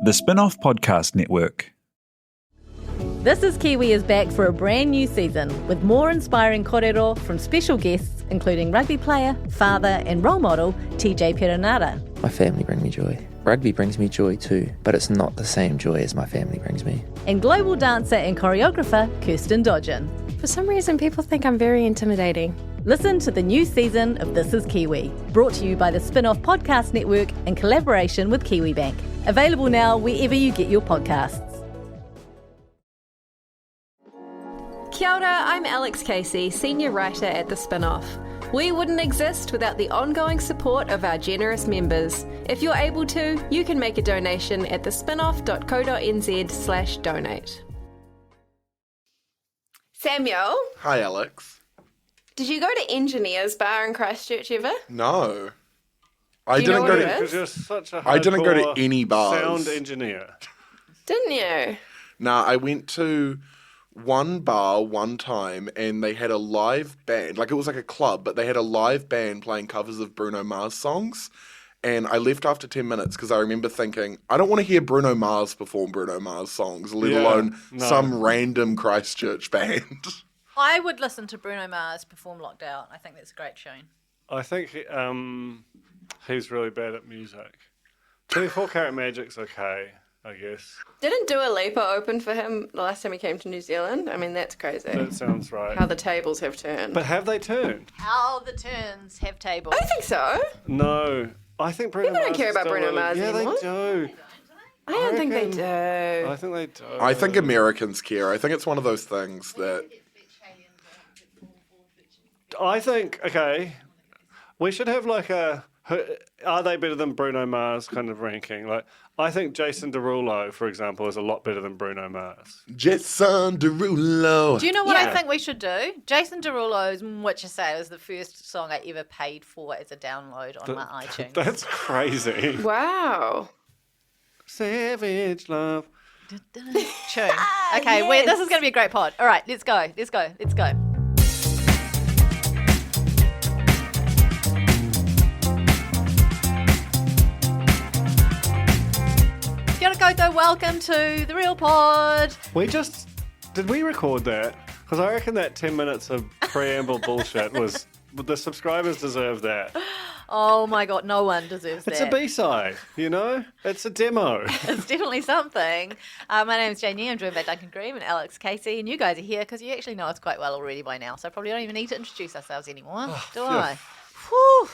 The Spin-off Podcast Network. This is Kiwi is back for a brand new season with more inspiring kōrero from special guests including rugby player, father and role model TJ Perenara. My family bring me joy. Rugby brings me joy too, but it's not the same joy as my family brings me. And global dancer and choreographer Kirsten Dodgen. For some reason, people think I'm very intimidating. Listen to the new season of This is Kiwi, brought to you by the Spin-off Podcast Network in collaboration with KiwiBank. Available now wherever you get your podcasts. Kia ora, I'm Alex Casey, senior writer at The Spin-off. We wouldn't exist without the ongoing support of our generous members. If you're able to, you can make a donation at thespinoff.co.nz/donate. Samuel, Hi, Alex. did you go to Engineers Bar in Christchurch ever? No. Do you know what it is? Because you're such a I didn't go to hardcore any bars. sound engineer. Didn't you? Nah, I went to one bar one time and they had a live band. Like, it was like a club, but they had a live band playing covers of Bruno Mars songs. And I left after 10 minutes because I remember thinking, I don't want to hear Bruno Mars perform Bruno Mars songs, let alone some random Christchurch band. I would listen to Bruno Mars perform Locked Out. I think that's a great tune. I think he's really bad at music. 24 Karat Magic's okay, I guess. Didn't Dua Lipa open for him the last time he came to New Zealand? I mean, that's crazy. That sounds right. How the tables have turned. But have they turned? How the turns have tables. I think so. No. I think Bruno People Mars don't care is about still Bruno really- Mars Yeah, anymore. they do. I don't think they reckon- do. I think they do. I think Americans care. I think it's one of those things that... I think, okay, we should have like a, are they better than Bruno Mars kind of ranking? Like, I think Jason Derulo, for example, is a lot better than Bruno Mars. Jason Derulo. Do you know what Yeah. I think we should do? Jason Derulo's What You Say was the first song I ever paid for as a download on my iTunes. That's crazy. Wow. Savage love. Tune. Okay, this is going to be a great pod. All right, let's go. Kia ora koutou, welcome to the real pod. Did we record that? Because I reckon that 10 minutes of preamble bullshit was, the subscribers deserve that. Oh my God, no one deserves It's that. a B-side, you know? It's a demo. It's definitely something. My name is Jane Yee. I'm joined by Duncan Greive and Alex Casey, and you guys are here because you actually know us quite well already by now, so I probably don't even need to introduce ourselves anymore, do I? Whew.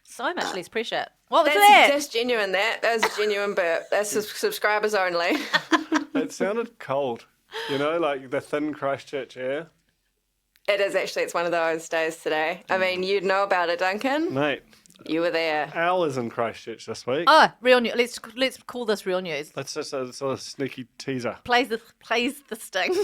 So much less pressure. What was that? That's genuine, that. That was a genuine burp. That's subscribers only. It sounded cold, you know, like the thin Christchurch air. It is actually. It's one of those days today. I mean, you'd know about it, Duncan. Mate, You were there. hours in Christchurch this week. Oh, real news. Let's call this real news. That's just a sort of sneaky teaser. Plays the sting.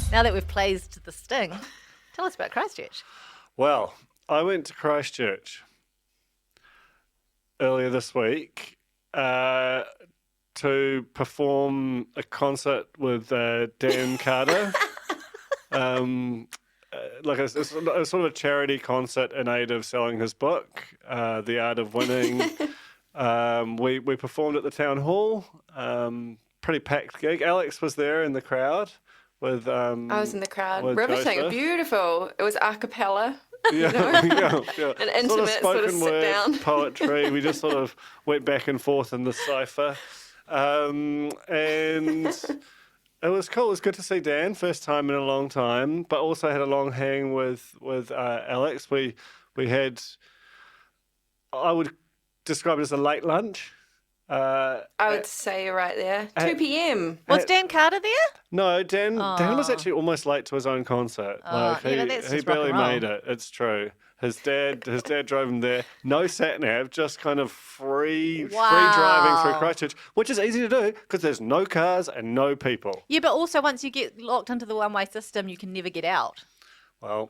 Now that we've placed the sting, tell us about Christchurch. Well, I went to Christchurch earlier this week to perform a concert with Dan Carter. Like a sort of a charity concert in aid of selling his book, The Art of Winning. We performed at the town hall. Pretty packed gig. Alex was there in the crowd with. I was in the crowd. with Riveting. Joseph. Beautiful. It was a cappella. Yeah, yeah. An intimate sort of spoken sit word down. poetry. We just sort of went back and forth in the cipher, and it was cool. It was good to see Dan, first time in a long time, but also had a long hang with Alex. We had, I would describe it as a late lunch. I would say you're right there. 2 p.m. Was Dan Carter there? No, Dan was actually almost late to his own concert. Oh, yeah, that's he just rock barely and roll. made it. It's true. His dad drove him there. No sat nav, just kind of free driving through Christchurch, which is easy to do because there's no cars and no people. Yeah, but also once you get locked into the one-way system, you can never get out. Well,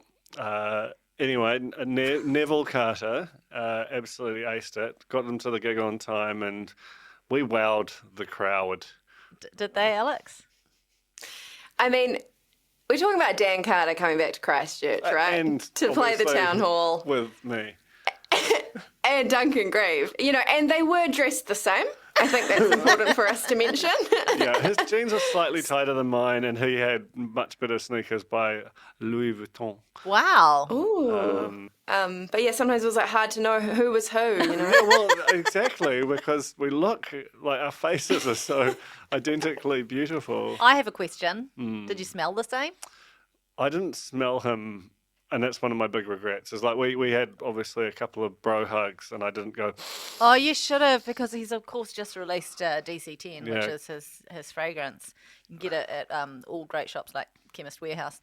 anyway, Neville Carter absolutely aced it. Got them to the gig on time, and we wowed the crowd. Did they, Alex? I mean, We're talking about Dan Carter coming back to Christchurch, right? And to play the obviously town hall. with me. And Duncan Greive, and they were dressed the same. I think that's important for us to mention. Yeah, his jeans are slightly tighter than mine, and he had much better sneakers by Louis Vuitton. Wow. Ooh. But yeah, sometimes it was like hard to know who was who, Yeah, well, exactly, because we look like our faces are so identically beautiful. I have a question. Hmm. Did you smell the same? I didn't smell him, and that's one of my big regrets. Is like we had obviously a couple of bro hugs, and I didn't go. Oh, you should have, because he's of course just released DC10, which Yeah. is his fragrance. You can get it at all great shops like Chemist Warehouse.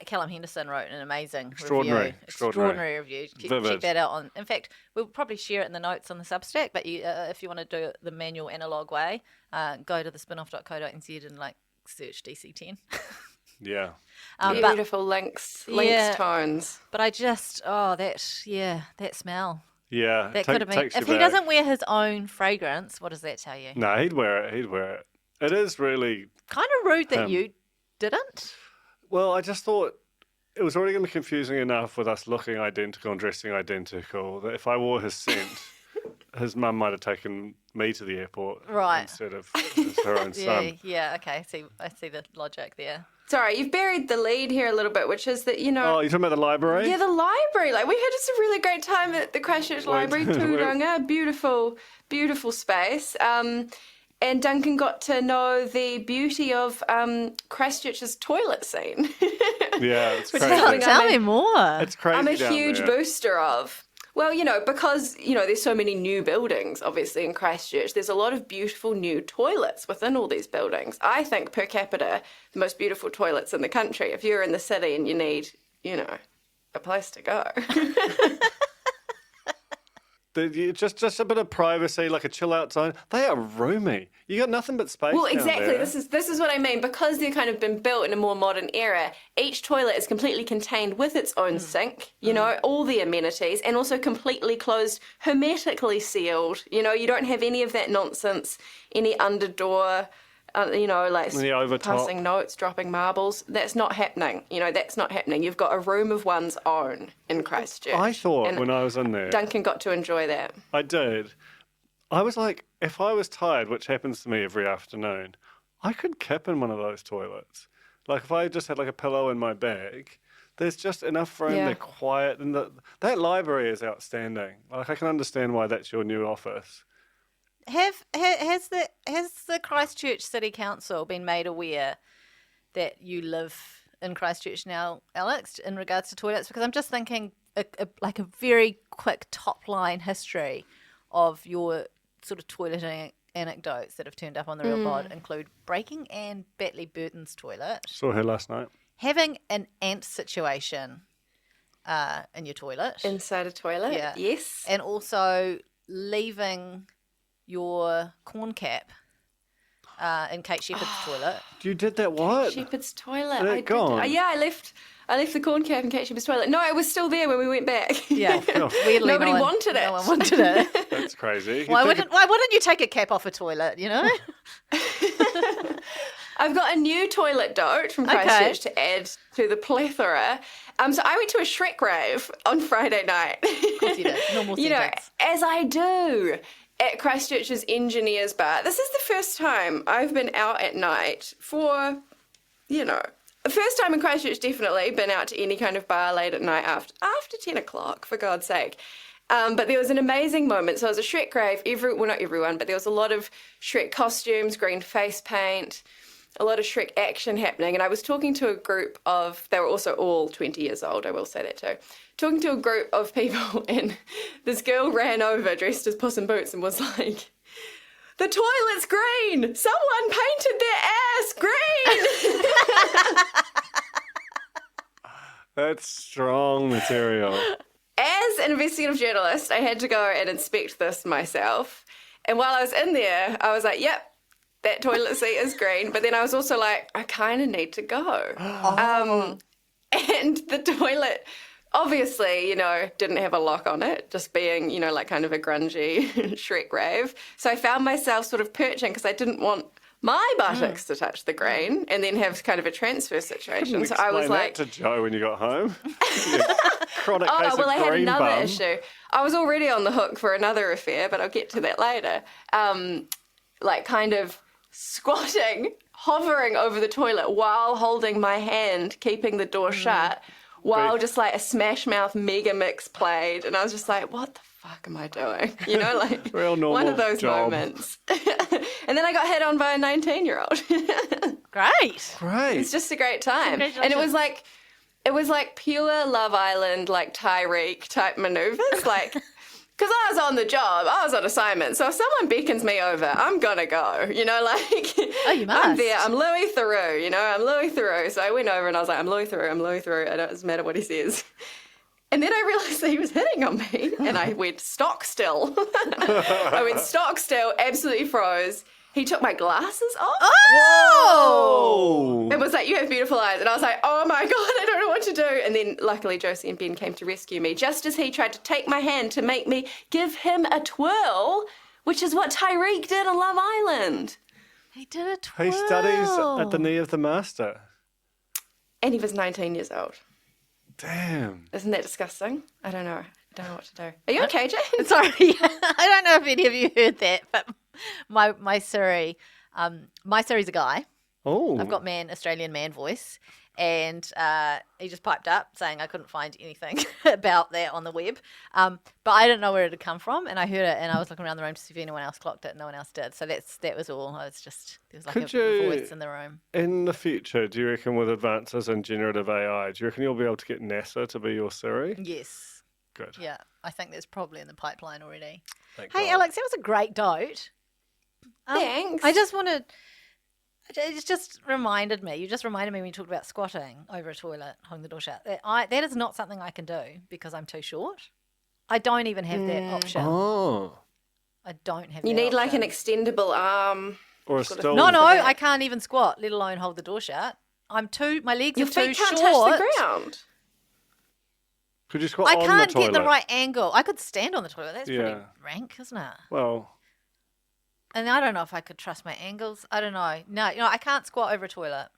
Callum Henderson wrote an amazing Extraordinary, extraordinary review. Check Vivid. that out on. In fact, we'll probably share it in the notes on the Substack. But if you want to do it the manual analog way, go to the spinoff.co.nz and search DC10. Yeah. But Beautiful links tones. But I just that smell. Yeah. That could have been. takes you If he back. doesn't wear his own fragrance, what does that tell you? No, he'd wear it. It is really. Kind of rude that you didn't. Well, I just thought it was already going to be confusing enough with us looking identical and dressing identical that if I wore his scent, his mum might have taken me to the airport instead of her own son. Yeah, okay. I see the logic there. Sorry, you've buried the lead here a little bit, which is that, Oh, you're talking about the library? Yeah, the library. We had just a really great time at the Christchurch Library, Tūranga. Beautiful, beautiful space. And Duncan got to know the beauty of Christchurch's toilet scene. Yeah, it's Which crazy. is something Tell me more. It's crazy. I'm a down huge there. booster of. Well, because, there's so many new buildings, obviously, in Christchurch. There's a lot of beautiful new toilets within all these buildings. I think, per capita, the most beautiful toilets in the country. If you're in the city and you need, a place to go. Just a bit of privacy, like a chill-out zone. They are roomy. You got nothing but space. Well, down exactly. there. This is what I mean. Because they've kind of been built in a more modern era, each toilet is completely contained with its own sink, all the amenities, and also completely closed, hermetically sealed. You don't have any of that nonsense, any underdoor, The overtop. passing notes, dropping marbles. That's not happening. That's not happening. You've got a room of one's own in Christchurch. I thought And when I was in there, Duncan got to enjoy that. I did. I was like, if I was tired, which happens to me every afternoon, I could kip in one of those toilets. Like if I just had like a pillow in my bag, there's just enough room. Yeah. They're quiet, and that library is outstanding. Like I can understand why that's your new office. Has the Christchurch City Council been made aware that you live in Christchurch now, Alex, in regards to toilets? Because I'm just thinking a very quick top line history of your sort of toileting anecdotes that have turned up on the Real Pod include breaking Anne Batley Burton's toilet, Saw her last night. having an ant situation in your toilet, Inside a toilet? Yeah. Yes. and also leaving your corn cap in Kate Shepherd's toilet. You did that what? Shepherd's toilet. Is it I did. gone? Yeah, I left the corn cap in Kate Shepherd's toilet. No, it was still there when we went back. Yeah, weirdly, Nobody wanted it. No one wanted it. That's crazy. Why wouldn't you take a cap off a toilet? I've got a new toilet dote from Okay. Christchurch to add to the plethora. So I went to a Shrek rave on Friday night. Of course you did. Normal sentence. As I do at Christchurch's Engineers Bar. This is the first time I've been out at night for, first time in Christchurch, definitely been out to any kind of bar late at night after 10 o'clock, for God's sake. But there was an amazing moment. So it was a Shrek rave. Not everyone, but there was a lot of Shrek costumes, green face paint, a lot of Shrek action happening. And I was talking to a group of, they were also all 20 years old, I will say that too. Talking to a group of people, and this girl ran over dressed as Puss in Boots and was like, "The toilet's green! Someone painted their ass green!" That's strong material. As an investigative journalist, I had to go and inspect this myself. And while I was in there, I was like, yep, that toilet seat is green. But then I was also like, I kind of need to go. And the toilet, obviously, didn't have a lock on it, just being, kind of a grungy Shrek rave. So I found myself sort of perching because I didn't want my buttocks to touch the green and then have kind of a transfer situation. So I was like, that to Joe when you got home. Chronic case of I had green another bum. issue. I was already on the hook for another affair, but I'll get to that later. Like kind of squatting, hovering over the toilet while holding my hand, keeping the door shut, while just like a Smash Mouth mega mix played, and I was just like, what the fuck am I doing? You know, like Real normal one of those job. moments. And then I got hit on by a 19-year-old. Great. Great. It's just a great time. And Congratulations. it was like pure Love Island, like Tyreek type maneuvers, like. Because I was on the job, I was on assignment, so if someone beckons me over, I'm gonna go, you know, like, Oh, you must. I'm there, I'm Louis Theroux, you know, I'm Louis Theroux. So I went over and I was like, I'm Louis Theroux, it doesn't matter what he says. And then I realised that he was hitting on me, and I went stock still. I went stock still, absolutely froze. He took my glasses off. Oh! It was like, you have beautiful eyes. And I was like, oh my God, I don't know what to do. And then luckily Josie and Ben came to rescue me just as he tried to take my hand to make me give him a twirl, which is what Tyreek did on Love Island. He did a twirl. He studies at the knee of the master. And he was 19 years old. Damn. Isn't that disgusting? I don't know. I don't know what to do. Are you okay, Jane? Sorry, I don't know if any of you heard that, but my Siri's a guy. Oh. I've got Australian man voice, and he just piped up saying I couldn't find anything about that on the web, but I didn't know where it had come from, and I heard it, and I was looking around the room to see if anyone else clocked it, and no one else did. So that was all. I was just there was like a voice in the room. In the future, do you reckon with advances in generative AI, do you reckon you'll be able to get NASA to be your Siri? Yes. Good. Yeah, I think there's probably in the pipeline already. Thank Hey, God. Alex, that was a great dote. Thanks. I just wanted. It just reminded me. You just reminded me when you talked about squatting over a toilet, holding the door shut. That is not something I can do because I'm too short. I don't even have that option. Oh. I don't have. You that need like an option. extendable arm. Or a Sort of- stool. No, for that. I can't even squat, let alone hold the door shut. My legs Your are too feet can't short. touch the ground. Could you squat I on the can't toilet? get the right angle. I could stand on the toilet. That's pretty Yeah. rank, isn't it? Well, And I don't know if I could trust my angles. I don't know. No, I can't squat over a toilet.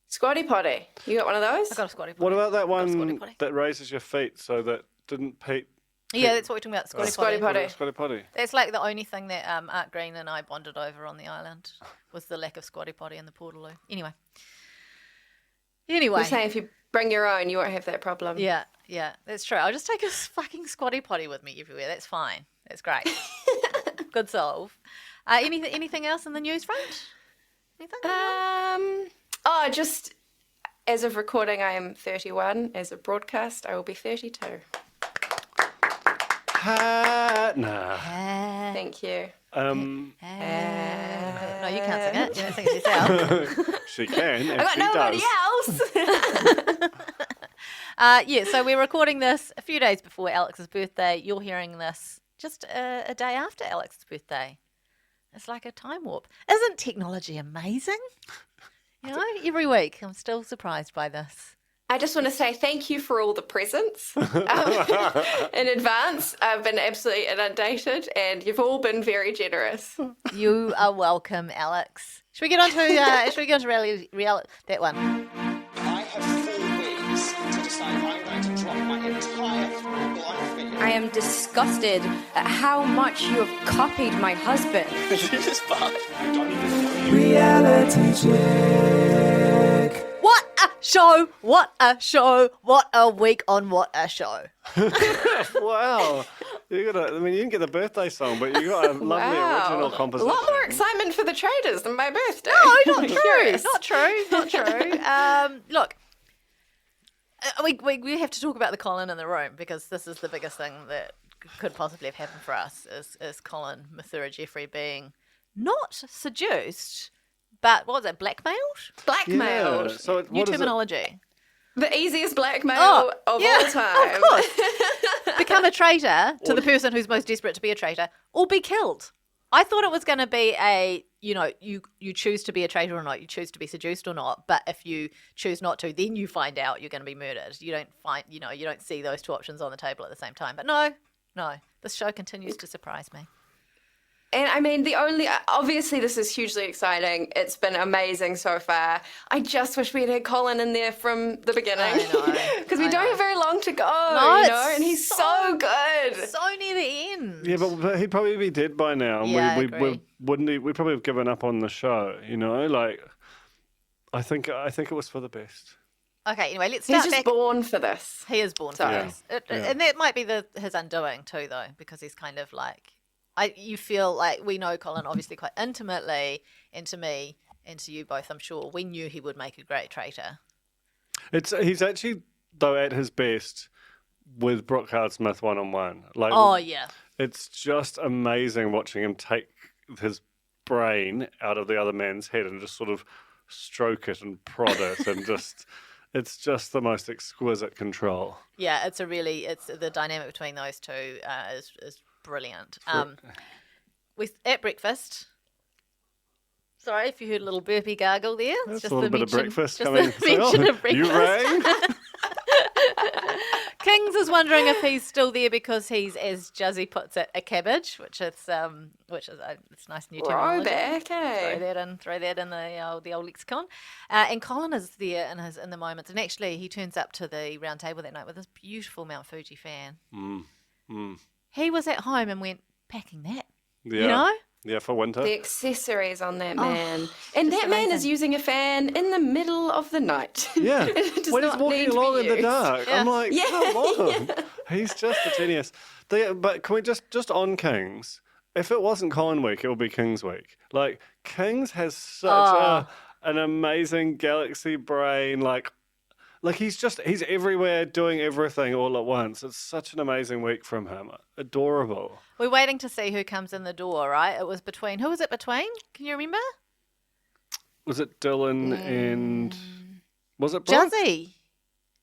Squatty potty. You got one of those? I got a squatty potty. what about that squatty one potty. that raises your feet so that didn't Pete... Yeah, that's what we're talking about. Squatty Squatty potty. potty. Squatty potty. That's like the only thing that Art Green and I bonded over on the island was the lack of squatty potty in the Portaloo. Anyway, You're saying if you bring your own, you won't have that problem. yeah, that's true. I'll just take a fucking squatty potty with me everywhere. That's fine. That's great. Good solve. Anything else in the news front? Anything? Just as of recording, I am 31. As of broadcast, I will be 32. Nah. Thank you. No, you can't sing it. You don't sing it yourself. She can, and I got she nobody does. else. Yeah, so we're recording this a few days before Alex's birthday. You're hearing this just a day after Alex's birthday. It's like a time warp. Isn't technology amazing? You know, every week I'm still surprised by this. I just want to say thank you for all the presents in advance. I've been absolutely inundated, and you've all been very generous. You are welcome, Alex. Should we get on to reality that one? I have 4 weeks to decide I'm going to drop my entire full-life video. I am disgusted at how much you have copied my husband. This is fun. I don't even What a show! What a show! What a week on What a Show! Wow. You didn't get the birthday song, but you got a lovely original A composition. lot more excitement for the Traitors than my birthday. No, not true. Not true. Look, we have to talk about the Colin in the room because this is the biggest thing that could possibly have happened for us is Colin Mathura Jeffrey being not seduced, but what was it, blackmailed? Blackmailed. Yeah. So New what is it? terminology. The easiest blackmail Oh, of yeah, all time. of course. Become a traitor to the person who's most desperate to be a traitor, or be killed. I thought it was going to be you choose to be a traitor or not, you choose to be seduced or not, but if you choose not to, then you find out you're going to be murdered. You don't see those two options on the table at the same time. But no, this show continues to surprise me. And I mean, obviously this is hugely exciting. It's been amazing so far. I just wish we had had Colin in there from the beginning. I know. Because we don't have very long to go, No, you know, and he's so good. So near the end. Yeah, but he'd probably be dead by now. And Yeah, I we agree. we'd probably have given up on the show, you know? Like, I think it was for the best. Okay, anyway, let's He's start just back. born for this. He is born for Sorry. this. And that might be his undoing too, though, because he's kind of like, you feel like we know Colin obviously quite intimately, and to me, and to you both, I'm sure, we knew he would make a great traitor. He's actually, though, at his best with Brooke Hard-Smith one-on-one. Like, Oh, yeah. it's just amazing watching him take his brain out of the other man's head and just sort of stroke it and prod it and just... It's just the most exquisite control. Yeah, it's the dynamic between those two is brilliant. We at breakfast. Sorry if you heard a little burpy gargle there. It's That's just a little the bit of mention, breakfast just coming. the mention of You breakfast. rang? Kings is wondering if he's still there because he's, as Juzzy puts it, a cabbage, which is it's nice new terminology. Throwback, eh? Throw that in the old lexicon. And Colin is there in the moments, and actually he turns up to the round table that night with this beautiful Mount Fuji fan. He was at home and went packing that. Yeah. You know? Yeah, for winter. The accessories on that man. And just that man is amazing. using a fan in the middle of the night. Yeah, It does when he's not walking need to be along in the used. dark, I'm like, Yeah. come on. He's just a genius. But can we just on Kings, if it wasn't Colin Week, it would be Kings Week. Like, Kings has such an amazing galaxy brain, like he's everywhere doing everything all at once. It's such an amazing week from him. Adorable. We're waiting to see who comes in the door, right? Who was it between? Can you remember? Was it Dylan and... Was it Brooke? Juzzy.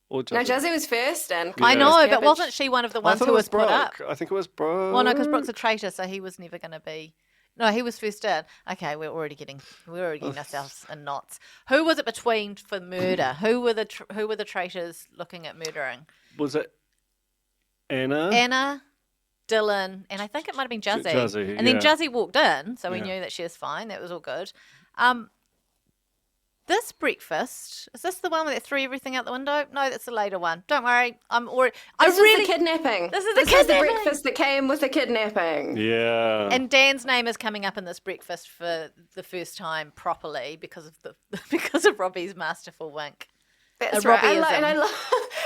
Or No, Juzzy? Juzzy was first in. I Yeah. know, but Cabbage. wasn't she one of the I ones thought who it was put up? Brooke. I think it was Brooke. Well, no, because Brooke's a traitor, so he was never going to be. No, he was first in. Okay, we're already getting ourselves in knots. Who was it between for murder? Who were the traitors looking at murdering? Was it Anna? Anna, Dylan, and I think it might have been Juzzy. Juzzy, and then yeah. Juzzy walked in, so we Yeah. knew that she was fine. That was all good. This breakfast, is this the one where they threw everything out the window? No, that's the later one. Don't worry, This was the kidnapping. This is the was the kidnapping. breakfast that came with the kidnapping. Yeah. And Dan's name is coming up in this breakfast for the first time properly because of Robbie's masterful wink. That's A right. Robbieism.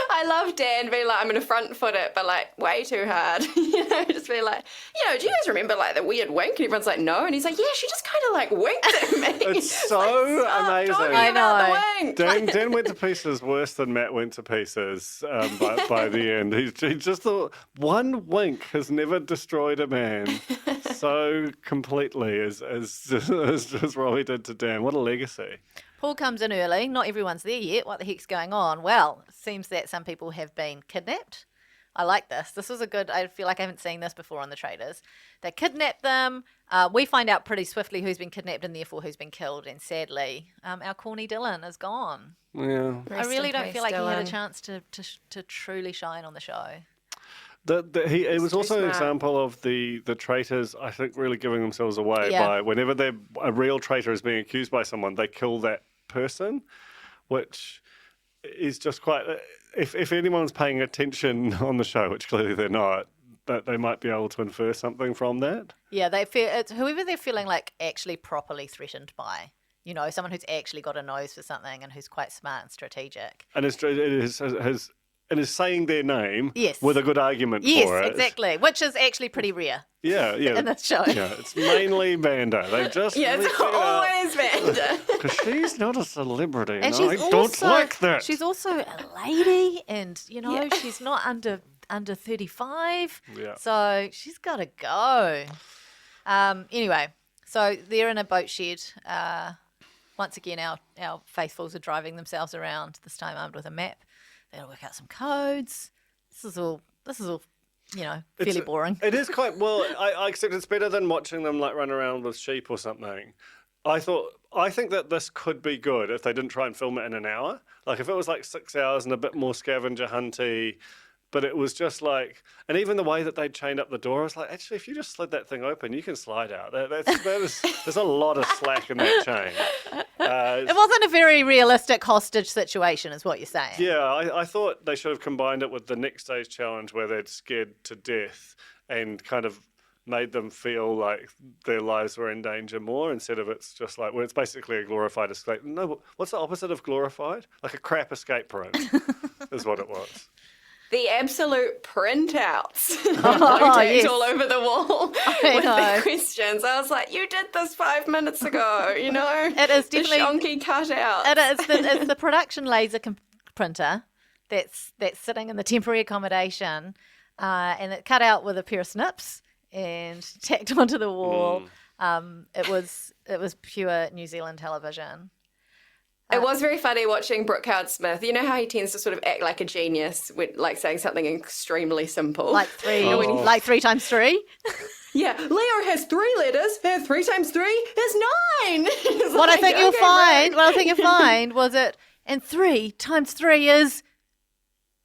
I love Dan being like, I'm going to front foot it, but like way too hard. You know, just being like, do you guys remember like the weird wink? And everyone's like, no. And he's like, yeah, she just kind of like winked at me. It's so amazing. Talking I about know. the wink. Dan went to pieces worse than Matt went to pieces by the end. He just thought one wink has never destroyed a man so completely as Robbie did to Dan. What a legacy. Paul comes in early. Not everyone's there yet. What the heck's going on? Well, it seems that some people have been kidnapped. I like this. This was I feel like I haven't seen this before on the Traitors. They kidnapped them. We find out pretty swiftly who's been kidnapped and therefore who's been killed. And sadly, our corny Dylan is gone. Yeah. I Rest really in don't peace, feel like he had a Dylan. chance to truly shine on the show. It was too also an smart. example of the traitors, I think, really giving themselves away Yeah. by whenever a real traitor is being accused by someone, they kill that person, which is just quite... If anyone's paying attention on the show, which clearly they're not, that they might be able to infer something from that. Yeah, they feel it's whoever they're feeling like actually properly threatened by. You know, someone who's actually got a nose for something and who's quite smart and strategic. And it is saying their name Yes. with a good argument Yes, for it. exactly. Which is actually pretty rare Yeah. in this show. Yeah, it's mainly Vanda. They've just Yeah, it's always Vanda. because she's not a celebrity, and, And I she's don't also like that. she's also a lady, and she's not under 35. Yeah. So she's got to go. Anyway, so they're in a boat shed. Once again, our faithfuls are driving themselves around. This time armed with a map. They got to work out some codes. This is all. Fairly boring. It is quite well. I accept it's better than watching them like run around with sheep or something. I think that this could be good if they didn't try and film it in an hour. Like if it was like 6 hours and a bit more scavenger hunty, But it was just like, and even the way that they chained up the door, I was like, actually, if you just slid that thing open, you can slide out. There's a lot of slack in that chain. It wasn't a very realistic hostage situation, is what you're saying. Yeah, I thought they should have combined it with the next day's challenge where they'd scared to death and kind of made them feel like their lives were in danger more, instead of it's just like, well, it's basically a glorified escape. No, what's the opposite of glorified? Like a crap escape room is what it was. The absolute printouts yes. all over the wall I with know. the questions. I was like, you did this 5 minutes ago, you know? It is definitely the shonky cutout. it's the production laser printer that's sitting in the temporary accommodation, and it cut out with a pair of snips and tacked onto the wall. It was pure New Zealand television. It was very funny watching Brooke Howard-Smith. You know how he tends to sort of act like a genius with like saying something extremely simple. Like 3 times 3. Yeah, Leo has 3 letters, and 3 times 3 is 9. It's What I like, think you'll okay, find, right. what I think you'll find was it, and 3 times 3 is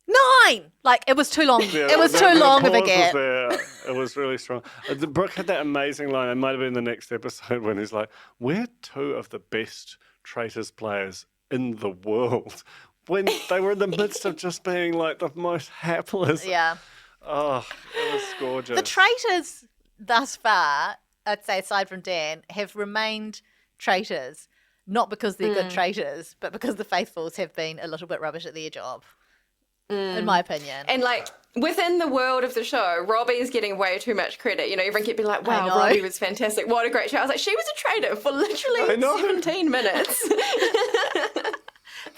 9. Like it was too long. Yeah, it was the too long of a pause was gap. there. It was really strong. Brooke had that amazing line. It might have been the next episode when he's like, "We're 2 of the best Traitors players in the world," when they were in the midst of just being like the most hapless. Yeah. Oh, it was gorgeous. The traitors thus far, I'd say aside from Dan, have remained traitors, not because they're good traitors, but because the faithfuls have been a little bit rubbish at their job, in my opinion. And like within the world of the show, Robbie is getting way too much credit. You know, everyone kept being like, I wow, know. Robbie was fantastic. What a great show. I was like, she was a traitor for literally 17 minutes.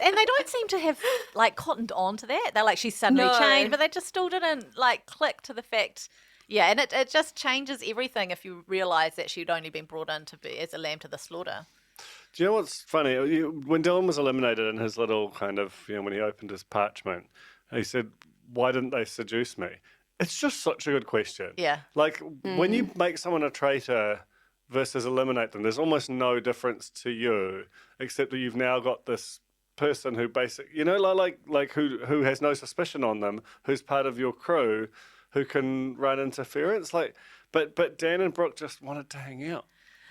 And they don't seem to have like cottoned on to that. They're like, she's suddenly No. changed, but they just still didn't like click to the fact. Yeah, and it just changes everything if you realise that she'd only been brought in to be as a lamb to the slaughter. Do you know what's funny? When Dylan was eliminated in his little kind of, when he opened his parchment, he said, "Why didn't they seduce me?" It's just such a good question. Yeah. Like, when you make someone a traitor versus eliminate them, there's almost no difference to you, except that you've now got this person who like who has no suspicion on them, who's part of your crew, who can run interference. Like, but Dan and Brooke just wanted to hang out.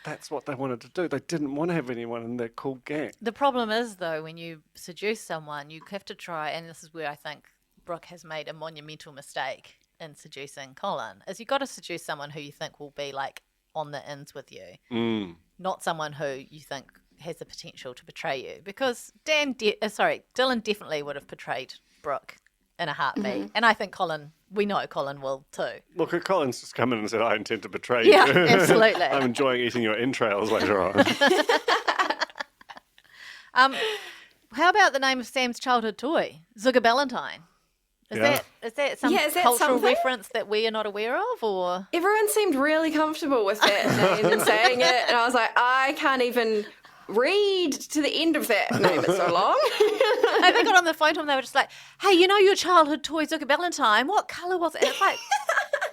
That's what they wanted to do. They didn't want to have anyone in their cool gang. The problem is, though, when you seduce someone, you have to try, and this is where I think Brooke has made a monumental mistake in seducing Colin, is you've got to seduce someone who you think will be like on the ins with you, not someone who you think has the potential to betray you. Because Dylan definitely would have betrayed Brooke in a heartbeat, and I think we know Colin will too. Look, Colin's just come in and said, "I intend to betray Yeah, you." absolutely. I'm enjoying eating your entrails later on. How about the name of Sam's childhood toy, Zugaballantyne? Is that some Yeah, is that cultural something? reference that we are not aware of, or? Everyone seemed really comfortable with that name and saying it. And I was like, I can't even read to the end of that name. It's so long. And they got on the phone to him, they were just like, "Hey, you know your childhood toy Zugaballantyne? What colour was it?" And it's like,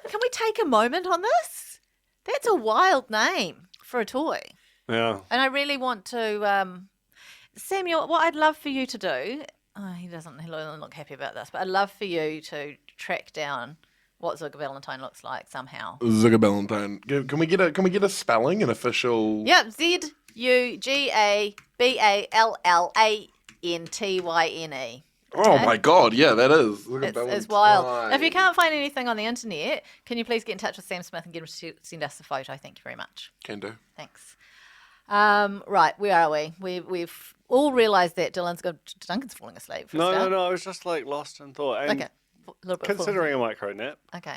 can we take a moment on this? That's a wild name for a toy. Yeah. And I really want to, Samuel, what I'd love for you to do, he doesn't look happy about this, but I'd love for you to track down what Zugaballantyne looks like somehow. Zugaballantyne. Can we get a spelling, an official? Yep, Zugaballantyne. Oh my God! Yeah, that is. It's wild. If you can't find anything on the internet, can you please get in touch with Sam Smith and get him to send us the photo? Thank you very much. Can do. Thanks. Right, where are we? We've all realised that Duncan's falling asleep. For a start. No. I was just like lost in thought. And Okay, a little bit. considering a micro nap. Okay.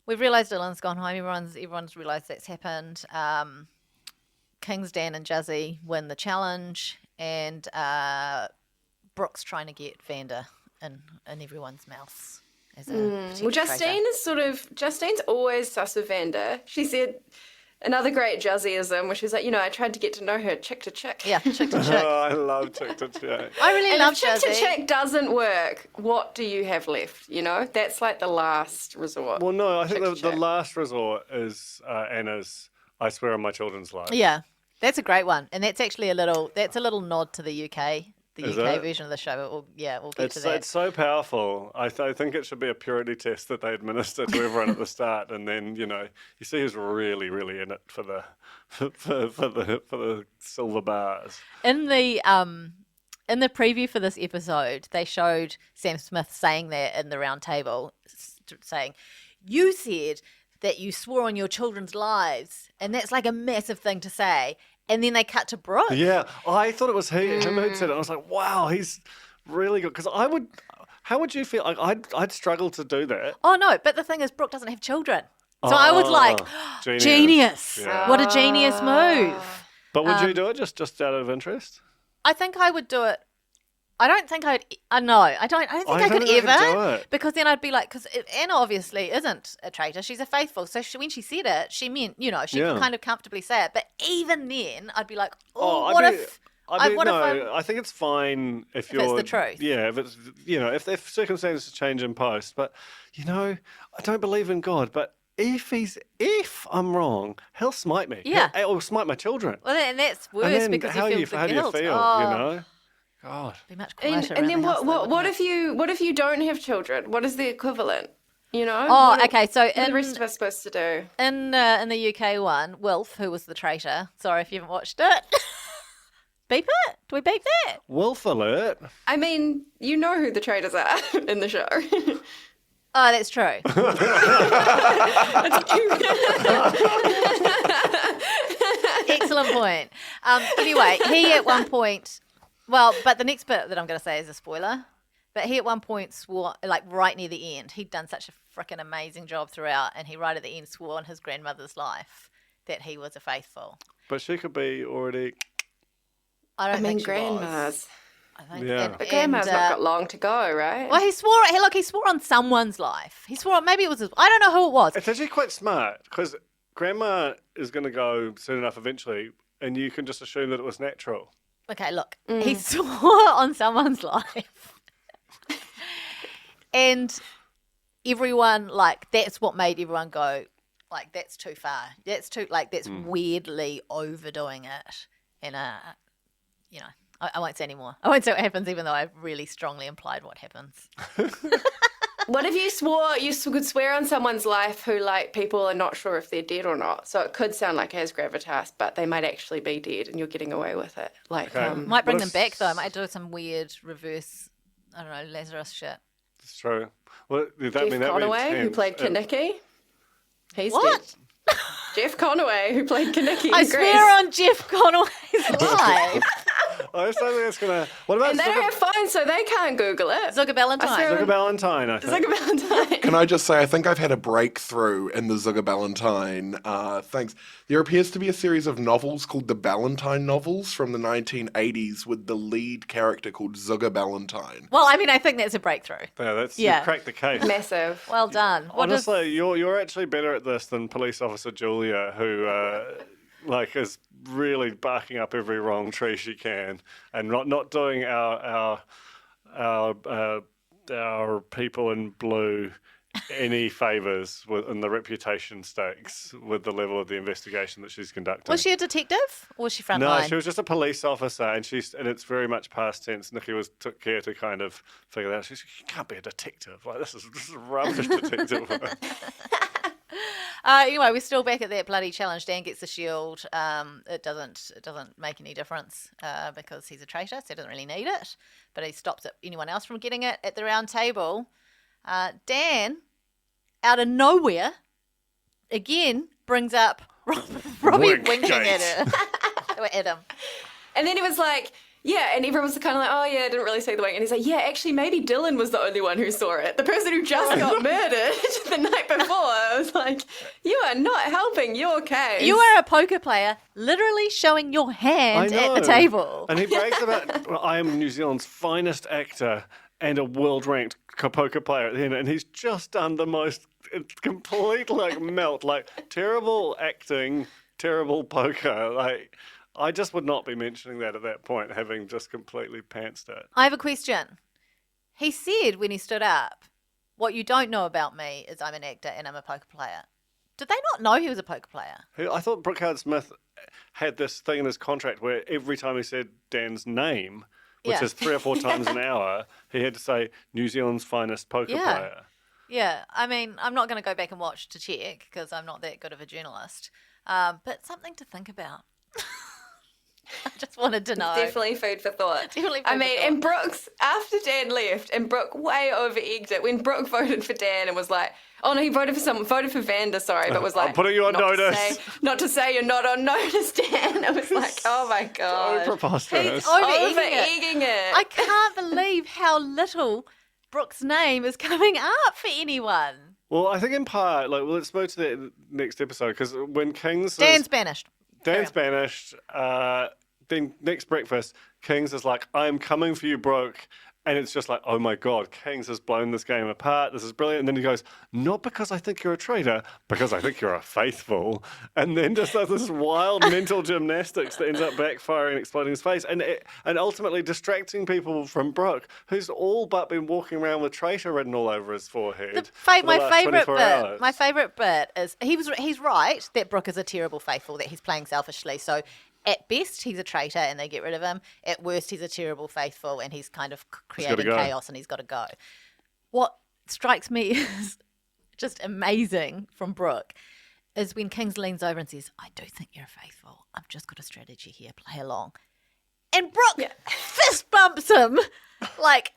We've realised Dylan's gone home. Everyone's realised that's happened. Kings, Dan and Juzzy win the challenge, and Brooke's trying to get Vander in everyone's mouths. As a Well, Justine's always sus of Vander. She said another great Juzzyism, which is like, I tried to get to know her chick to chick. Yeah, chick to chick. Oh, I love chick to chick. I really And love if chick to Juzzy. chick doesn't work, what do you have left? That's like the last resort. Well, no, I think Chick to the chick. last resort is Anna's "I swear on my children's lives." Yeah, that's a great one, and that's actually a little nod to the UK the Is UK it? version of the show. But we'll get to that. It's so powerful. I think it should be a purity test that they administer to everyone at the start, and then you see who's really, really in it for the for the silver bars. In the preview for this episode, they showed Sam Smith saying that in the round table, saying, "You said that you swore on your children's lives," and that's like a massive thing to say. And then they cut to Brooke. Yeah, I thought it was him who said it. I was like, wow, he's really good. Because how would you feel? Like I'd struggle to do that. Oh no, but the thing is, Brooke doesn't have children, so I was like, genius! Yeah. What a genius move! But would you do it just out of interest? I think I would do it. I don't think I'd. No, I don't think I could think I could do ever. it. Because then I'd be like, because Anna obviously isn't a traitor. She's a faithful. So when she said it, she meant, she could kind of comfortably say it. But even then, I'd be like, I think it's fine if it's the truth. Yeah, if it's if circumstances change in post. But I don't believe in God. But if I'm wrong, he'll smite me. Yeah. He'll smite my children. Well, and that's worse And then because how you do feel the guilt. you feel? Oh, God. be much And quieter. then around the house, though, what wouldn't if you don't have children? What is the equivalent? Oh, okay. So what are the rest of us supposed to do? in the UK one, Wilf, who was the traitor. Sorry if you haven't watched it. Beep it? Do we beep that? Wolf alert. I mean, you know who the traitors are in the show. Oh, that's true. Excellent point. Anyway, he at one point, but the next bit that I'm going to say is a spoiler, but he at one point swore, like right near the end, he'd done such a freaking amazing job throughout, and he right at the end swore on his grandmother's life that he was a faithful. But she could be already. I don't think she grandmas. was. I think, Yeah. But grandma's not got long to go, right? Well, he swore on someone's life. He swore, maybe it was I don't know who it was. It's actually quite smart because grandma is going to go soon enough eventually, and you can just assume that it was natural. Okay, look, he swore on someone's life. And everyone, that's what made everyone go, that's too far. That's too, that's weirdly overdoing it. And, I won't say anymore. I won't say what happens, even though I've really strongly implied what happens. What if you could swear on someone's life who, people are not sure if they're dead or not? So it could sound like it has gravitas, but they might actually be dead and you're getting away with it. Might bring them back, though. I might do some weird reverse, I don't know, Lazarus shit. It's true. Well, Jeff Conaway, who played Kaneki. He's What? dead. Jeff Conaway, who played Kaneki. I in swear Grease. on Jeff Conaway's life. I just don't think that's going to... What about And they don't have phones, so they can't Google it. Zugaballantyne. Zugaballantyne, I think. Zugaballantyne. Can I just say, I think I've had a breakthrough in the Zugaballantyne. Thanks. There appears to be a series of novels called the Ballantyne novels from the 1980s with the lead character called Zugaballantyne. Well, I think that's a breakthrough. You cracked the case. Massive. Well done. Honestly, you're actually better at this than Police Officer Julia, who is really barking up every wrong tree she can, and not doing our people in blue any favours in the reputation stakes with the level of the investigation that she's conducting. Was she a detective or was she frontline? No, she was just a police officer, and it's very much past tense. Nikki took care to kind of figure that out. She can't be a detective. This is rubbish detective work. Anyway, we're still back at that bloody challenge. Dan gets the shield. It doesn't make any difference because he's a traitor, so he doesn't really need it. But he stops anyone else from getting it at the round table. Dan, out of nowhere, again brings up Robbie winking at her. At him. And then he was like, yeah, and everyone was kind of like, oh, yeah, I didn't really see the wink. And he's like, yeah, actually, maybe Dylan was the only one who saw it. The person who just got murdered the night before. I was like, you are not helping your case. You are a poker player, literally showing your hand at the table. And he brags about, I am New Zealand's finest actor and a world-ranked poker player at the end. And he's just done the most complete, melt. Terrible acting, terrible poker. I just would not be mentioning that at that point, having just completely pantsed it. I have a question. He said when he stood up, what you don't know about me is I'm an actor and I'm a poker player. Did they not know he was a poker player? I thought Brookhard Smith had this thing in his contract where every time he said Dan's name, which Yeah. is 3 or 4 times an hour, he had to say New Zealand's finest poker Yeah. player. Yeah, I mean, I'm not going to go back and watch to check because I'm not that good of a journalist. But something to think about. I just wanted to know. Definitely food for thought. Definitely I food mean, for thought. and Brooks, after Dan left, and Brooke way over-egged it, when Brooke voted for Dan and was like, oh no, he voted for Vander, sorry, but was like, I'm putting you on notice. Not to say you're not on notice, Dan. I was like, oh my So God. preposterous. He's over-egging it. I can't believe how little Brooke's name is coming up for anyone. Well, I think in part, let's move to the next episode, because when Kings... Dan's banished. Dan's banished. Then next breakfast, Kings is like, I'm coming for you, Brooke. And it's just like, oh my God, Kings has blown this game apart. This is brilliant. And then he goes, not because I think you're a traitor, because I think you're a faithful. And then just does this wild mental gymnastics that ends up backfiring and exploding his face. And ultimately distracting people from Brooke, who's all but been walking around with traitor written all over his forehead. My favourite bit is he's right that Brooke is a terrible faithful, that he's playing selfishly. So at best, he's a traitor and they get rid of him. At worst, he's a terrible faithful and he's kind of creating chaos and he's got to go. What strikes me as just amazing from Brooke is when Kings leans over and says, I do think you're a faithful. I've just got a strategy here. Play along. And Brooke fist bumps him like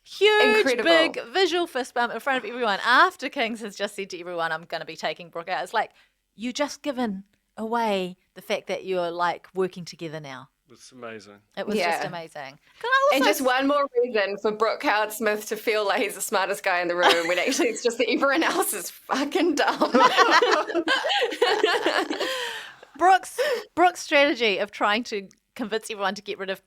huge, Incredible. big visual fist bump in front of everyone after Kings has just said to everyone, I'm going to be taking Brooke out. It's like, you just given away the fact that you're like working together now. It's amazing. It was Yeah. just amazing. Can I also And just one more reason for Brooke Howard Smith to feel like he's the smartest guy in the room when actually it's just that everyone else is fucking dumb. Brooke's strategy of trying to convince everyone to get rid of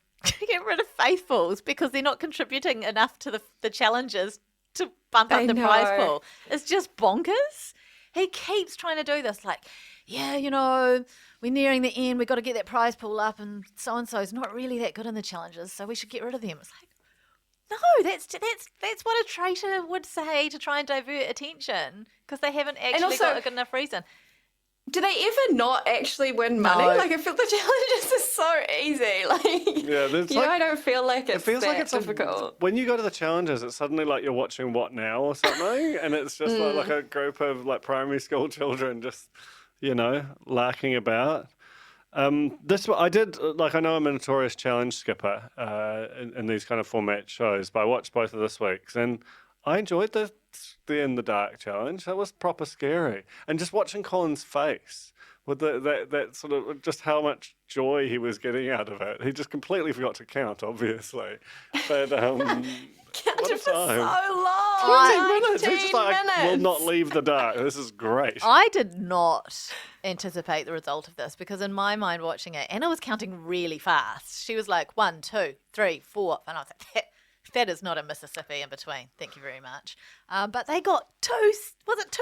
faithfuls because they're not contributing enough to the challenges to bump up I the know. prize pool is just bonkers. He keeps trying to do this, like, yeah, we're nearing the end. We've got to get that prize pool up, and so-and-so's not really that good in the challenges, so we should get rid of them. It's like, no, that's what a traitor would say to try and divert attention because they haven't actually also- got a good enough reason. Do they ever not actually win money? No. Like, I feel the challenges are so easy. Like, Yeah, I don't feel like it feels that like it's difficult. when you go to the challenges, it's suddenly like you're watching What Now or something, and it's just like a group of like primary school children just, larking about. This I did I know I'm a notorious challenge skipper in these kind of format shows, but I watched both of this week's and I enjoyed the In the Dark challenge. That was proper scary, and just watching Colin's face with that sort of just how much joy he was getting out of it. He just completely forgot to count, obviously, but Counted for so long. 20 minutes. He's just like, I will minutes. not leave the dark. This is great. I did not anticipate the result of this because in my mind watching it, Anna was counting really fast. She was like 1, 2, 3, 4, and I was like, that is not a Mississippi in between. Thank you very much. But they got 2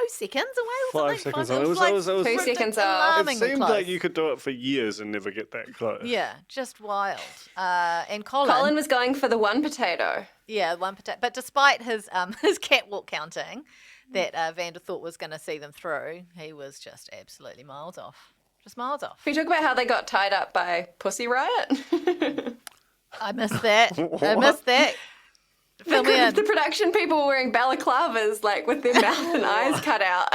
seconds away or 5 something? seconds. It was 2 seconds off. It alarmingly seemed close. like you could do it for years and never get that close. Yeah, just wild. And Colin Colin was going for the one potato. yeah, one potato. But despite his catwalk counting that Vander thought was going to see them through, he was just absolutely miles off. Just miles off. We talk about how they got tied up by Pussy Riot. I missed that. I missed that. Fill me in. The production people were wearing balaclavas, like with their mouth and eyes cut out,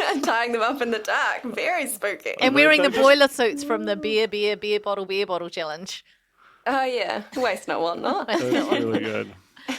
and tying them up in the dark. Very spooky. And wearing the boiler suits from the beer bottle challenge. Oh yeah, waste not, want not. That's really good.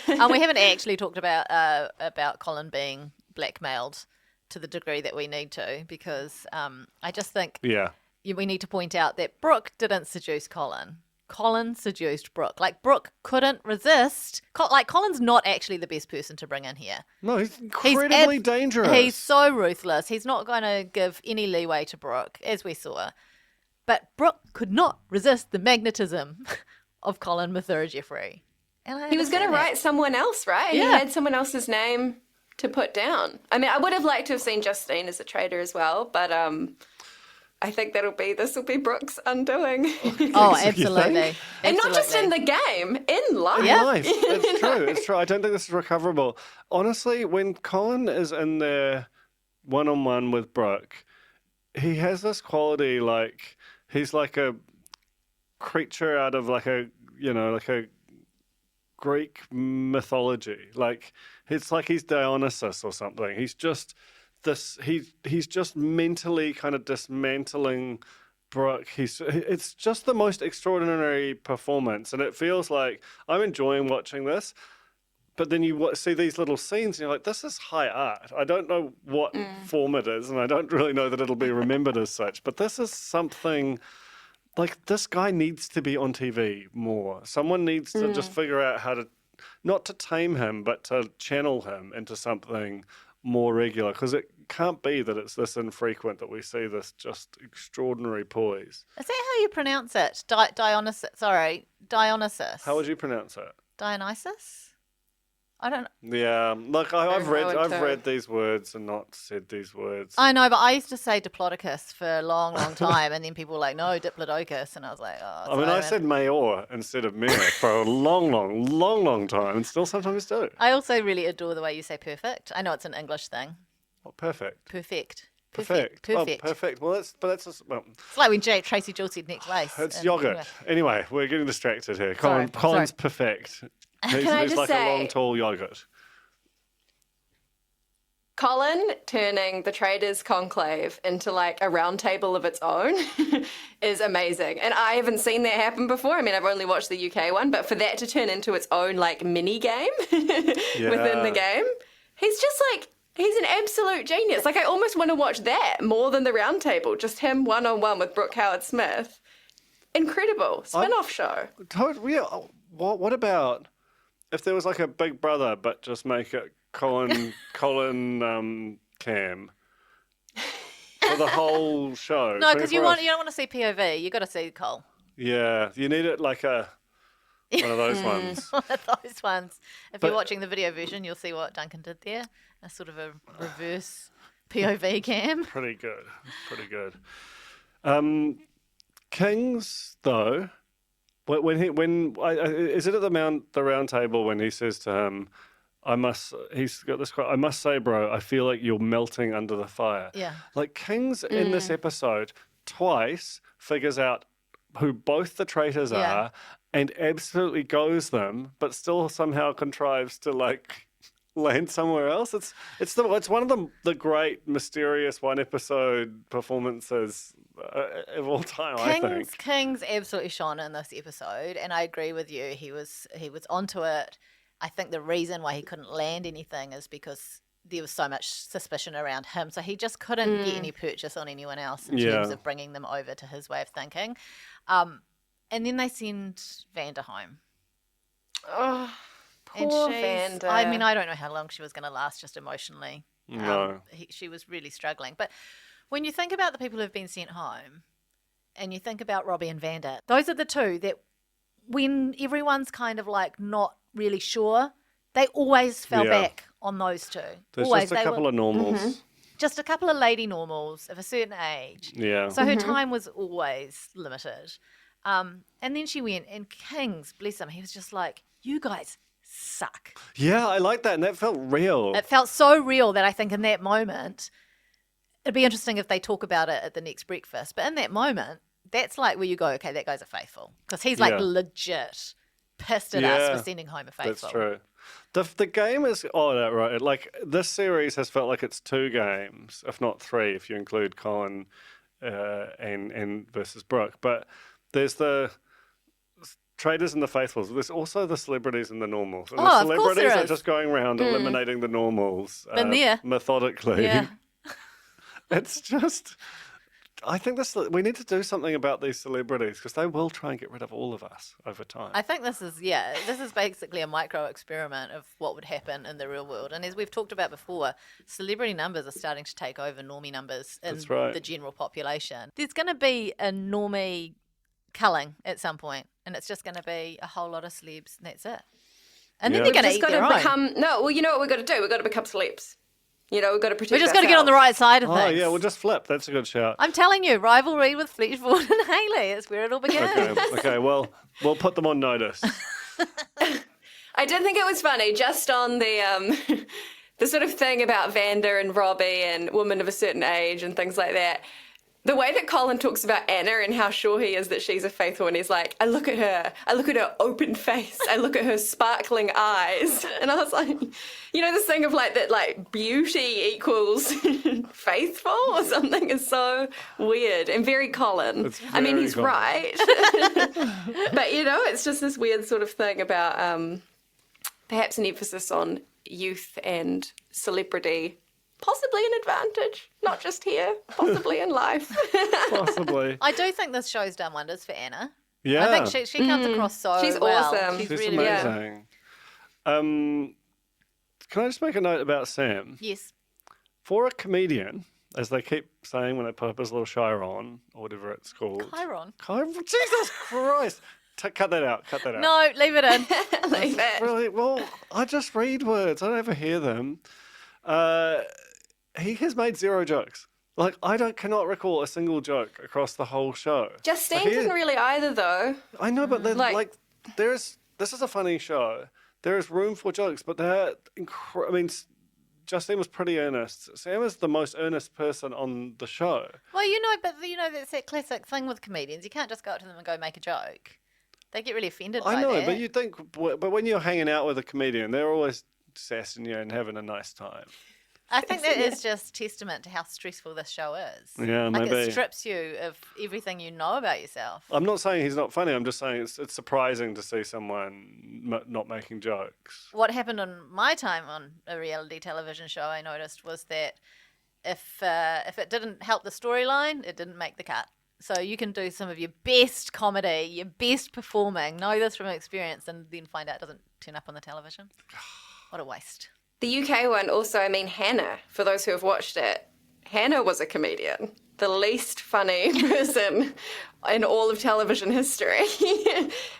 We haven't actually talked about Colin being blackmailed to the degree that we need to, because I just think Yeah. we need to point out that Brooke didn't seduce Colin. Colin seduced Brooke. Like, Brooke couldn't resist. Colin's not actually the best person to bring in here. No, he's incredibly dangerous. He's so ruthless. He's not going to give any leeway to Brooke, as we saw. But Brooke could not resist the magnetism of Colin Mathura-Jeffrey. And He was going to write someone else, right? And Yeah. he had someone else's name to put down. I mean, I would have liked to have seen Justine as a traitor as well, but I think this will be Brooke's undoing. Oh, absolutely. And not just in the game, in life. Yeah. Life. It's true. It's true. I don't think this is recoverable. Honestly, when Colin is in there one-on-one with Brooke, he has this quality like he's like a creature out of like a like a Greek mythology. Like it's like he's Dionysus or something. He's just he's just mentally kind of dismantling Brooke. It's just the most extraordinary performance, and it feels like I'm enjoying watching this. But then you see these little scenes, and you're like, this is high art. I don't know what form it is, and I don't really know that it'll be remembered as such. But this is something, like, this guy needs to be on TV more. Someone needs to just figure out how to, not to tame him, but to channel him into something more regular. Because it can't be that it's this infrequent that we see this just extraordinary poise. Is that how you pronounce it? Dionysus. How would you pronounce it? Dionysus? I don't know. Yeah, look, I've know read these words and not said these words. I know, but I used to say Diplodocus for a long, long time, and then people were like, no, Diplodocus, and I was like, oh. I mean, I said mayor instead of mayor for a long time, and still sometimes do. I also really adore the way you say perfect. I know it's an English thing. Oh, perfect. Perfect. Perfect. Oh, perfect. Well, that's just, well, It's like when Tracy Jewell said next race. it's yogurt. Anyway, we're getting distracted here. Sorry. Colin's perfect. He's I just like say- a long, tall yogurt. Colin turning the Traitors Conclave into like a round table of its own is amazing. And I haven't seen that happen before. I mean, I've only watched the UK one, but for that to turn into its own like mini game within the game, he's an absolute genius. Like I almost want to watch that more than the round table, just him one-on-one with Brooke Howard-Smith. Incredible. Spin-off show. Totally. What about if there was like a Big Brother, but just make it Colin Cam for the whole show? No, because you 24 hours. don't want to see POV. You got to see Cole. Yeah, you need it like one of those ones. One of those ones. If you're watching the video version, you'll see what Duncan did there. A sort of a reverse POV cam. Pretty good. Kings though. Is it at the round table when he says to him, he's got this quote, I must say, bro, I feel like you're melting under the fire. Yeah. Like Kings in this episode twice figures out who both the traitors are and absolutely goes them, but still somehow contrives to like land somewhere else. It's one of the great mysterious one episode performances of all time. I think Kings absolutely shone in this episode, and I agree with you. He was onto it. I think the reason why he couldn't land anything is because there was so much suspicion around him, so he just couldn't get any purchase on anyone else in terms of bringing them over to his way of thinking. And then they send Vanda home. Oh, poor Vanda. I mean, I don't know how long she was going to last just emotionally. No. She was really struggling. But when you think about the people who've been sent home and you think about Robbie and Vanda, those are the two that when everyone's kind of like not really sure, they always fell back on those two. There's always. just a couple of normals. Just a couple of lady normals of a certain age. Yeah. So her time was always limited. And then she went, and Kings, bless him, he was just like, you guys suck. Yeah, I like that, and that felt real. It felt so real that I think in that moment, it'd be interesting if they talk about it at the next breakfast. But in that moment, that's like where you go, okay, that guy's a faithful. Because he's like legit pissed at us for sending home a faithful. That's true. The game is right. Like this series has felt like it's 2 games, if not 3, if you include Colin and versus Brooke. But there's the Traitors and the Faithfuls. There's also the celebrities and the normals. And the of course celebrities there are is. just going around eliminating the normals Been there. methodically. Yeah. It's just, I think we need to do something about these celebrities because they will try and get rid of all of us over time. I think this is basically a micro experiment of what would happen in the real world. And as we've talked about before, celebrity numbers are starting to take over normie numbers in the general population. There's going to be a normie culling at some point, and it's just going to be a whole lot of celebs, and that's it. And then they're going to eat their own. You know what we've got to do? We've got to become celebs. You know, we've got to protect We just got to get on the right side of things. Oh, yeah, we'll just flip. That's a good shout. I'm telling you, rivalry with Fletchford and Hayley. It's where it all begins. Okay, well, we'll put them on notice. I did think it was funny, just on the the sort of thing about Vanda and Robbie and women of a certain age and things like that. The way that Colin talks about Anna and how sure he is that she's a faithful, and he's like, I look at her open face, I look at her sparkling eyes. And I was like, you know, this thing of like that, like beauty equals faithful or something is so weird and very Colin. I mean, he's Colin. right. But, you know, it's just this weird sort of thing about perhaps an emphasis on youth and celebrity. Possibly an advantage, not just here, possibly in life. Possibly. I do think this show's done wonders for Anna. Yeah. I think she comes across so She's well. awesome. She's She's really good. amazing. Can I just make a note about Sam? Yes. For a comedian, as they keep saying when they put up his little Chiron, or whatever it's called. Chiron. Jesus Christ. Cut that out. Cut that out. No, leave it in. Like that. Really? Well, I just read words. I don't ever hear them. He has made 0 jokes. Like, cannot recall a single joke across the whole show. Justine Like, didn't really either, though. I know, but then, Like- this is a funny show. There is room for jokes, but I mean, Justine was pretty earnest. Sam is the most earnest person on the show. Well, that's that classic thing with comedians. You can't just go up to them and go make a joke. They get really offended by I know, that. but you think, but when you're hanging out with a comedian, they're always sassing you and having a nice time. I think that is just testament to how stressful this show is. Yeah, like maybe. it strips you of everything you know about yourself. I'm not saying he's not funny. I'm just saying it's surprising to see someone not making jokes. What happened on my time on a reality television show, I noticed, was that if it didn't help the storyline, it didn't make the cut. So you can do some of your best comedy, your best performing, know this from experience, and then find out it doesn't turn up on the television. What a waste. The UK one also, I mean, Hannah, for those who have watched it, Hannah was a comedian. The least funny person in all of television history.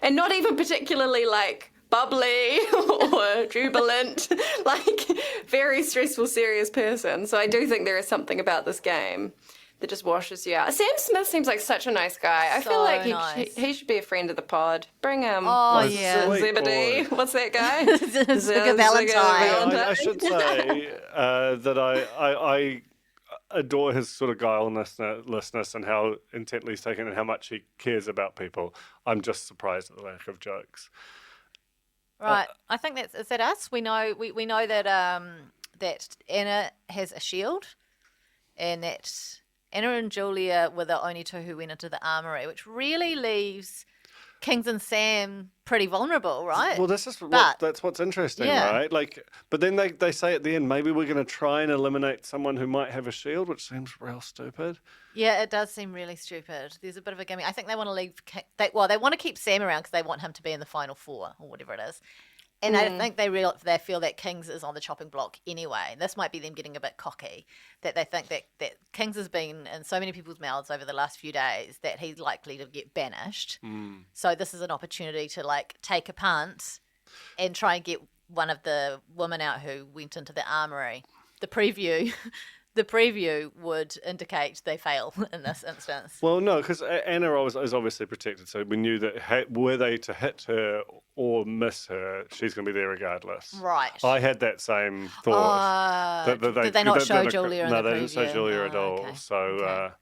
And not even particularly, like, bubbly or jubilant, like, very stressful, serious person. So I do think there is something about this game that just washes you out. Sam Smith seems like such a nice guy. I feel like nice. he should be a friend of the pod. Bring him. Oh, yeah. Sweet Zebedee. boy. What's that guy? Zugaballantyne. I should say that I adore his sort of guilelessness and how intently he's taken and how much he cares about people. I'm just surprised at the lack of jokes. Right. I think is that us? We know that that Anna has a shield, and that Anna and Julia were the only two who went into the armory, which really leaves Kings and Sam pretty vulnerable, right? Well, that's what's interesting, Yeah. right? Like, but then they say at the end, maybe we're going to try and eliminate someone who might have a shield, which seems real stupid. Yeah, it does seem really stupid. There's a bit of a gimmick. I think they want to leave. They want to keep Sam around because they want him to be in the final 4 or whatever it is. And I think they feel that Kings is on the chopping block anyway. And this might be them getting a bit cocky, that they think that Kings has been in so many people's mouths over the last few days that he's likely to get banished. So this is an opportunity to like take a punt and try and get one of the women out who went into the armory. The preview would indicate they fail in this instance. Well, no, because Anna is obviously protected, so we knew that were they to hit her or miss her, she's going to be there regardless. Right. I had that same thought. Did they not show Julia in the No, they didn't show preview? Julia at all. Okay. So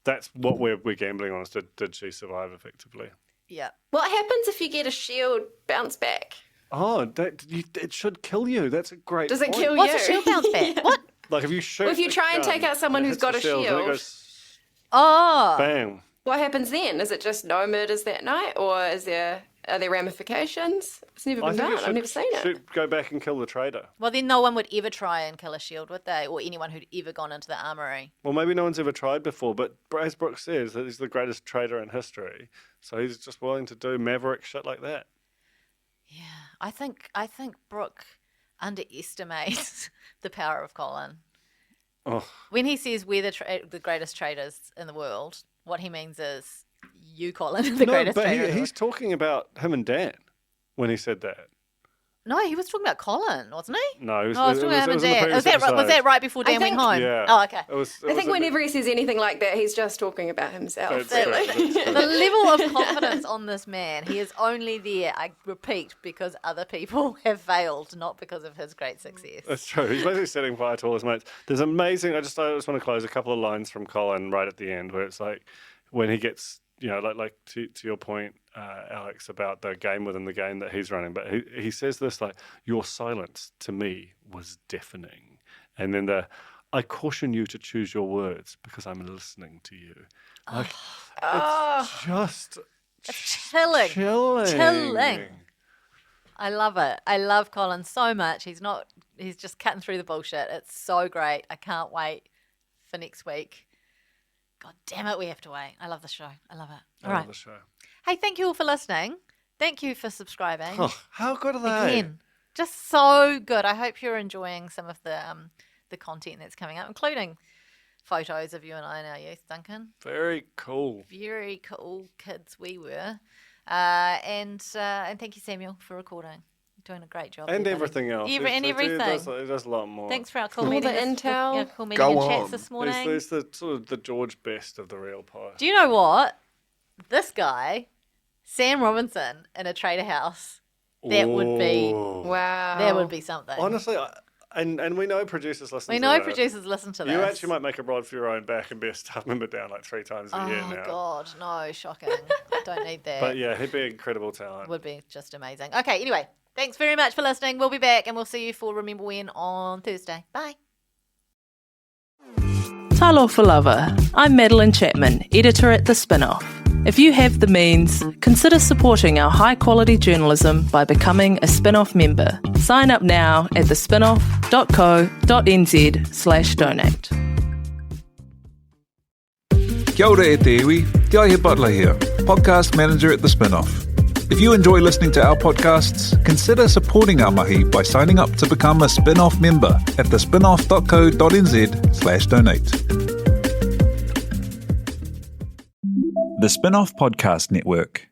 that's what we're gambling on is did she survive effectively? Yeah. What happens if you get a shield bounce back? Oh, it should kill you. That's a great Does it point. kill you? What's a shield bounce back? What? Like if you shoot Well, if you the try and gun take out someone and it who's hits got the a and then it shield. goes Oh. bang. What happens then? Is it just no murders that night, or are there ramifications? It's never I been think done. you I've never seen it. should go back and kill the traitor. Well, then no one would ever try and kill a shield, would they? Or anyone who'd ever gone into the armory. Well, maybe no one's ever tried before, but as Brooke says, that he's the greatest traitor in history. So he's just willing to do maverick shit like that. Yeah. I think Brooke underestimates the power of Colin. Oh, When he says we're the greatest traitors in the world, what he means is you, Colin, are the no, greatest but traitor in the he's talking about him and Dan when he said that. No, he was talking about Colin, wasn't he? No, it was, I was talking about him and in the Dan. previous Was that right before Dan I went think- home? Yeah. Oh, okay. I think whenever he says anything like that, he's just talking about himself. That's really. true, that's true. The level of confidence on this man, he is only there, I repeat, because other people have failed, not because of his great success. That's true. He's basically setting fire to all his mates. There's amazing. I just want to close a couple of lines from Colin right at the end, where it's like when he gets, like to your point, Alex, about the game within the game that he's running. But he says this like, "Your silence to me was deafening," and then I caution you to choose your words because I'm listening to you. Like it's just Chilling. chilling. I love it. I love Colin so much. He's just cutting through the bullshit. It's so great. I can't wait for next week. God damn it, we have to wait. I love the show. I love it. All I right. love the show. Hey, thank you all for listening. Thank you for subscribing. Oh, how good are they? Again, just so good. I hope you're enjoying some of the content that's coming up, including photos of you and I in our youth, Duncan. Very cool. Very cool kids we were. And thank you, Samuel, for recording. Doing a great job. And there, buddy. everything else. Everything. It does a lot more. Thanks for our cool All the meeting. intel. Cool meeting Go and chats on. this morning. There's the sort of the George Best of the real pie. Do you know what? This guy, Sam Robinson, in a Trader house, that would be Wow. that would be something. Honestly, and we know producers listen we to know this. producers listen to this. You actually might make a rod for your own back and be a staff member down like 3 times a year Oh now. God, no, shocking. Don't need that. But yeah, he'd be an incredible talent. Would be just amazing. Okay, anyway, thanks very much for listening. We'll be back and we'll see you for Remember When on Thursday. Bye. Talofa Lover. I'm Madeline Chapman, editor at The Spinoff. If you have the means, consider supporting our high-quality journalism by becoming a Spinoff member. Sign up now at thespinoff.co.nz/donate. Kia ora e te iwi, Te Aihe Butler here, podcast manager at The Spinoff. If you enjoy listening to our podcasts, consider supporting our mahi by signing up to become a Spinoff member at thespinoff.co.nz/donate. The Spinoff Podcast Network.